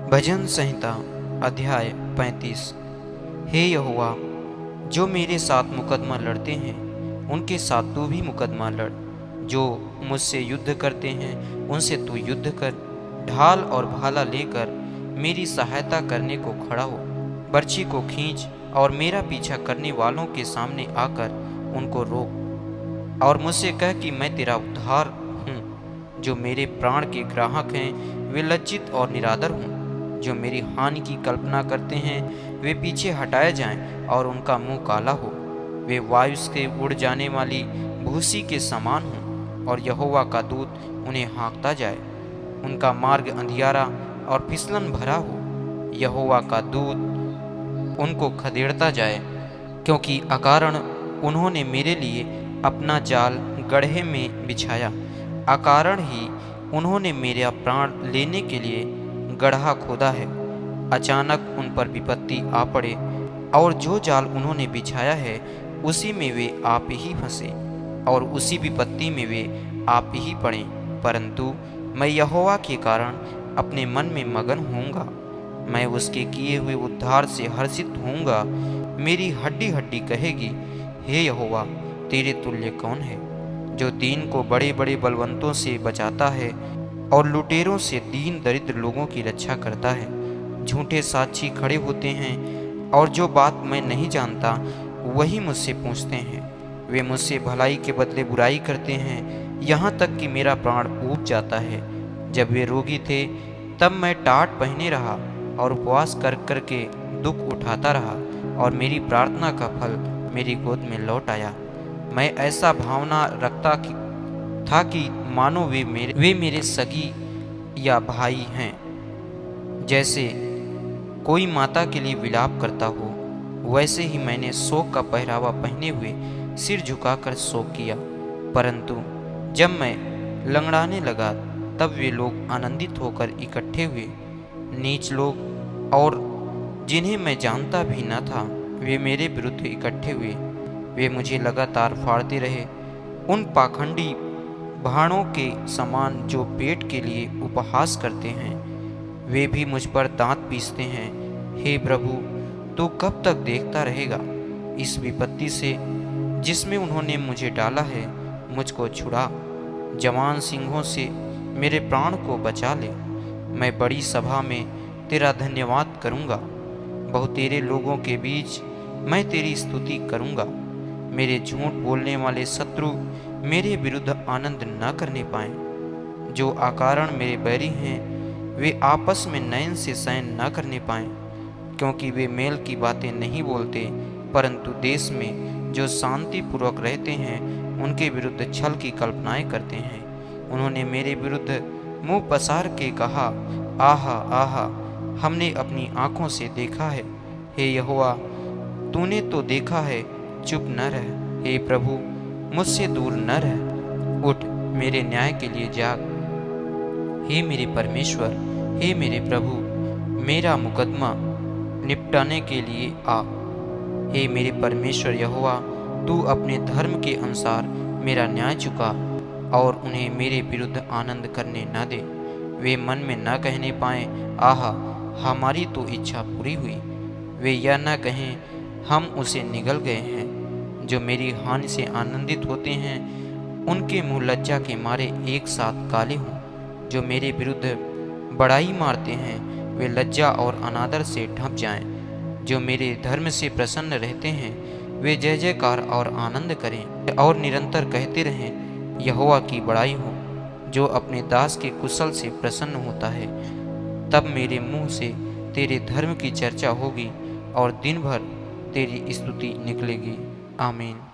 भजन संहिता अध्याय 35। हे यहोवा, जो मेरे साथ मुकदमा लड़ते हैं उनके साथ तू भी मुकदमा लड़। जो मुझसे युद्ध करते हैं उनसे तू युद्ध कर। ढाल और भाला लेकर मेरी सहायता करने को खड़ा हो। बर्छी को खींच और मेरा पीछा करने वालों के सामने आकर उनको रोक और मुझसे कह कि मैं तेरा उद्धार हूँ। जो मेरे प्राण के ग्राहक हैं वे लज्जित और निरादर हों। जो मेरी हानि की कल्पना करते हैं वे पीछे हटाए जाएं और उनका मुंह काला हो। वे वायु से उड़ जाने वाली भूसी के समान हों और यहोवा का दूत उन्हें हाँकता जाए। उनका मार्ग अंधियारा और फिसलन भरा हो। यहोवा का दूत उनको खदेड़ता जाए, क्योंकि अकारण उन्होंने मेरे लिए अपना जाल गड्ढे में बिछाया। अकारण ही उन्होंने मेरा प्राण लेने के लिए गड्ढा खोदा है। अचानक उन पर विपत्ति आ पड़े और जो जाल उन्होंने बिछाया है उसी में वे आप ही फंसे और उसी विपत्ति में वे आप ही पड़े। परंतु मैं यहोवा के कारण अपने मन में मगन होऊंगा। मैं उसके किए हुए उद्धार से हर्षित होऊंगा। मेरी हड्डी हड्डी कहेगी, हे यहोवा, तेरे तुल्य कौन है? जो दीन को बड़े बड़े बलवंतों से बचाता है और लुटेरों से दीन दरिद्र लोगों की रक्षा करता है। झूठे साक्षी खड़े होते हैं और जो बात मैं नहीं जानता वही मुझसे पूछते हैं। वे मुझसे भलाई के बदले बुराई करते हैं, यहाँ तक कि मेरा प्राण ऊब जाता है। जब वे रोगी थे तब मैं टाट पहने रहा और उपवास कर कर के दुख उठाता रहा और मेरी प्रार्थना का फल मेरी गोद में लौट आया। मैं ऐसा भावना रखता था कि मानो वे मेरे सगी या भाई हैं। जैसे कोई माता के लिए विलाप करता हो, वैसे ही मैंने शोक का पहरावा पहने हुए सिर झुकाकर शोक किया। परंतु जब मैं लंगड़ाने लगा तब वे लोग आनंदित होकर इकट्ठे हुए। नीच लोग और जिन्हें मैं जानता भी न था वे मेरे विरुद्ध इकट्ठे हुए। वे मुझे लगातार फाड़ते रहे। उन पाखंडी भाड़ों के समान जो पेट के लिए उपहास करते हैं, वे भी मुझ पर दांत पीसते हैं। हे प्रभु, तू कब तक देखता रहेगा? इस विपत्ति से जिसमें उन्होंने मुझे डाला है मुझको छुड़ा। जवान सिंहों से मेरे प्राण को बचा ले। मैं बड़ी सभा में तेरा धन्यवाद करूँगा। बहुतेरे लोगों के बीच मैं तेरी स्तुति करूँगा। मेरे झूठ बोलने वाले शत्रु मेरे विरुद्ध आनंद न करने पाएं। जो अकारण मेरे बैरी हैं वे आपस में नयन से शयन न करने पाएं, क्योंकि वे मेल की बातें नहीं बोलते, परंतु देश में जो शांति पूर्वक रहते हैं उनके विरुद्ध छल की कल्पनाएं करते हैं। उन्होंने मेरे विरुद्ध मुंह पसार के कहा, आहा आहा, हमने अपनी आँखों से देखा है। हे यहोवा, तूने तो देखा है, चुप न रह। हे प्रभु, मुझसे दूर न रह। उठ, मेरे न्याय के लिए जाग। हे मेरे परमेश्वर, हे मेरे प्रभु, मेरा मुकदमा निपटाने के लिए आ। हे मेरे परमेश्वर यहोवा, तू अपने धर्म के अनुसार मेरा न्याय चुका और उन्हें मेरे विरुद्ध आनंद करने न दे। वे मन में न कहने पाएं, आहा, हमारी तो इच्छा पूरी हुई। वे यह न कहें, हम उसे निगल गए हैं। जो मेरी हानि से आनंदित होते हैं उनके मुंह लज्जा के मारे एक साथ काले हों। जो मेरे विरुद्ध बड़ाई मारते हैं वे लज्जा और अनादर से ढंप जाएं। जो मेरे धर्म से प्रसन्न रहते हैं वे जय जयकार और आनंद करें और निरंतर कहते रहें, यहोवा की बड़ाई हो। जो अपने दास के कुशल से प्रसन्न होता है, तब मेरे मुंह से तेरे धर्म की चर्चा होगी और दिन भर तेरी स्तुति निकलेगी। आमीन।